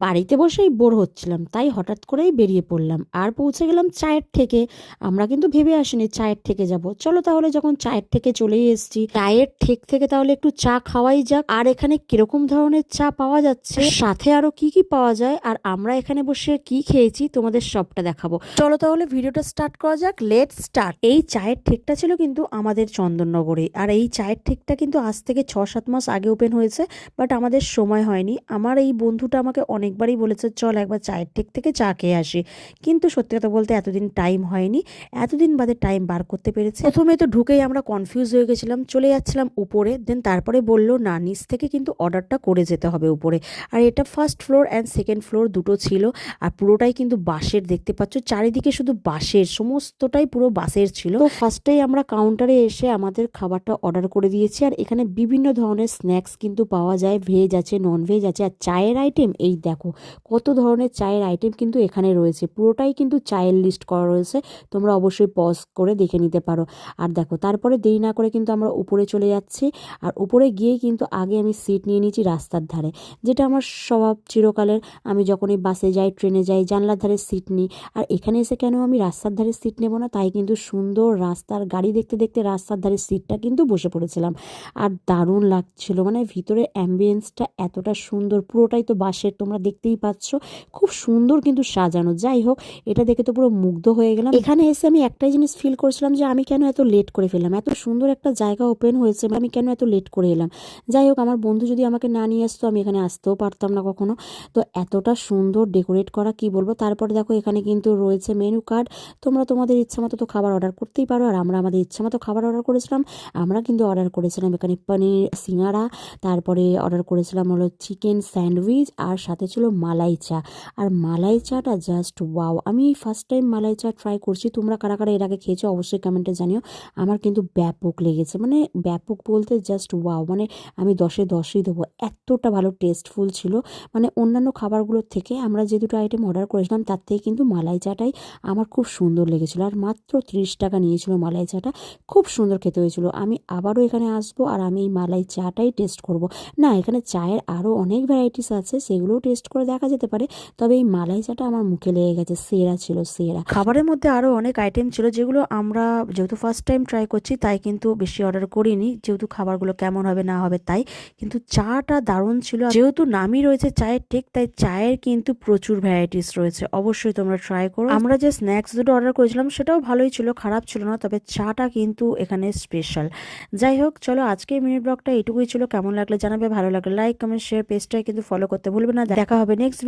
বাড়িতে বসেই বোর হচ্ছিলাম, তাই হঠাৎ করেই বেরিয়ে পড়লাম আর পৌঁছে গেলাম চায়ের থেকে। আমরা কিন্তু ভেবে আসিনি চায়ের থেকে যাব। চলো তাহলে, যখন চায়ের থেকে চলেই এসেছি, চায়ের ঠেক থেকে তাহলে একটু চা খাওয়াই যাক। আর এখানে কিরকম ধরনের চা পাওয়া যাচ্ছে, সাথে আরো কি কি পাওয়া যায়, আর আমরা এখানে বসে কি খেয়েছি তোমাদের সবটা দেখাবো। চলো তাহলে ভিডিওটা স্টার্ট করা যাক। Let's start. এই চায়ের ঠেকটা ছিল কিন্তু আমাদের চন্দননগরে, আর এই চায়ের ঠেকটা কিন্তু আজ থেকে 6-7 মাস আগে ওপেন হয়েছে, বাট আমাদের সময় হয়নি। আমার এই বন্ধুটা আমাকে অনেকবারই বলেছে চল একবার চায়ের ঠেক থেকে চা খেয়ে আসি, কিন্তু সত্যি কথা বলতে এতদিন টাইম হয়নি। এতদিন বাদে টাইম বার করতে পেরেছে। প্রথমে তো ঢুকেই আমরা কনফিউজ হয়ে গেছিলাম, চলে যাচ্ছিলাম উপরে, দেন তারপরে বললো না, নিচ থেকে কিন্তু অর্ডারটা করে যেতে হবে উপরে। আর এটা first floor and second floor দুটো ছিল, আর পুরোটাই কিন্তু বাঁশের, দেখতে পাচ্ছ চারিদিকে শুধু বাঁশের, সমস্তটাই পুরো বাঁশের ছিল। তো ফার্স্টেই আমরা কাউন্টারে এসে আমাদের খাবারটা অর্ডার করে দিয়েছি। আর এখানে বিভিন্ন ধরনের স্ন্যাক্স কিন্তু পাওয়া যায়, ভেজ আছে, নন ভেজ আছে, আর চায়ের আইটেম এই দেখো কত ধরনের চায়ের আইটেম কিন্তু এখানে রয়েছে। পুরোটাই কিন্তু চায়ের লিস্ট করা রয়েছে, তোমরা অবশ্যই পজ করে দেখে নিতে পারো। আর দেখো তারপরে দেরি না করে কিন্তু আমরা উপরে চলে যাচ্ছি। আর উপরে গিয়েই কিন্তু আগে আমি সিট নিয়ে নিয়েছি রাস্তার ধারে, যেটা আমার স্বভাব চিরকালের। আমি যখনই বাসে যাই, ট্রেনে যাই, জানলার ধারে সিট নিই। আর এখানে এসে কেন আমি রাস্তার ধারে সিট নেব না, তাই কিন্তু সুন্দর রাস্তার গাড়ি দেখতে দেখতে রাস্তার ধারে সিটটা কিন্তু বসে পড়েছিলাম। আর দারুণ লাগছিল, মানে ভিতরের অ্যাম্বিয়েন্সটা এতটা সুন্দর, পুরোটাই তো বাঁশের, তোমরা দেখতেই পাচ্ছ খুব সুন্দর কিন্তু সাজানো। যাই হোক, এটা দেখে তো পুরো মুগ্ধ হয়ে গেলাম। এখানে এসে আমি একটাই জিনিস ফিল করছিলাম যে আমি কেন এত লেট করে ফেললাম, এত সুন্দর একটা জায়গা ওপেন হয়েছে, আমি কেন এত লেট করে এলাম। যাই হোক, আমার বন্ধু যদি আমাকে না নিয়ে আসতো আমি এখানে আসতেও পারতাম না কখনো। তো এতটা সুন্দর ডেকোরেট করা, কি বলবো। তারপরে দেখো এখানে কিন্তু রয়েছে মেনু কার্ড, তোমরা তোমাদের ইচ্ছা মতো তো খাবার অর্ডার করতেই পারো। আর আমরা আমাদের ইচ্ছা মতো খাবার অর্ডার করেছিলাম। আমরা কিন্তু অর্ডার করেছিলাম এখানে পনির সিঙ্গারা, তারপরে অর্ডার করেছিলাম হলো চিকেন স্যান্ডউইচ, আর সাথে ছিল মালাই চা। আর মালাই চাটা জাস্ট ওয়াও, আমি ফার্স্ট টাইম মালাই চা ট্রাই করছি। তোমরা কারা কারা এর আগে খেয়েছো অবশ্যই কমেন্টে জানিও। আমার কিন্তু ব্যাপক লেগেছে, মানে ব্যাপক বলতে জাস্ট ওয়াও, মানে আমি 10-এ 10ই দেবো, এতটা ভালো টেস্টফুল ছিল। মানে অন্যান্য খাবারগুলোর থেকে আমরা যে দুটো আইটেম অর্ডার করেছিলাম তার থেকে কিন্তু মালাই চাটাই আমার খুব সুন্দর লেগেছিলো। আর মাত্র 30 টাকা নিয়েছিল মালাই চাটা, খুব সুন্দর খেতে হয়েছিল। আমি আবারও এখানে আসবো আর আমি এই মালাই চাটাই টেস্ট করব। না, এখানে চায়ের আরও অনেক ভ্যারাইটিস আছে, সেগুলোও টেস্ট করে দেখা যেতে পারে, তবে এই মালাই চাটা আমার মুখে লেগে গেছে, সেরা ছিল সেরা। খাবারের মধ্যে আরও অনেক আইটেম ছিল, যেগুলো আমরা যেহেতু ফার্স্ট টাইম ট্রাই করছি তাই কিন্তু বেশি অর্ডার করিনি, যেহেতু খাবারগুলো কেমন হবে না হবে তাই। কিন্তু চাটা দারুণ ছিল, যেহেতু নামই রয়েছে চায়ের ঠেক, তাই চায়ের কিন্তু প্রচুর ভ্যারাইটিস রয়েছে, অবশ্যই তোমরা ট্রাই করো। আমরা যে স্ন্যাক্স দুটো অর্ডার করেছিলাম সেটাও ভালোই ছিল, খারাপ ছিল না, তবে চাটা কিন্তু এখানে স্পেশাল। যাই হোক, চলো আজকে মিনি ব্লগটা এইটুকুই ছিল। কেমন লাগলে জানাবে, ভালো লাগলে লাইক কমেন্ট শেয়ার, পেজটাই কিন্তু ফলো করতে ভুলবে না। দেখা হবে নেক্সট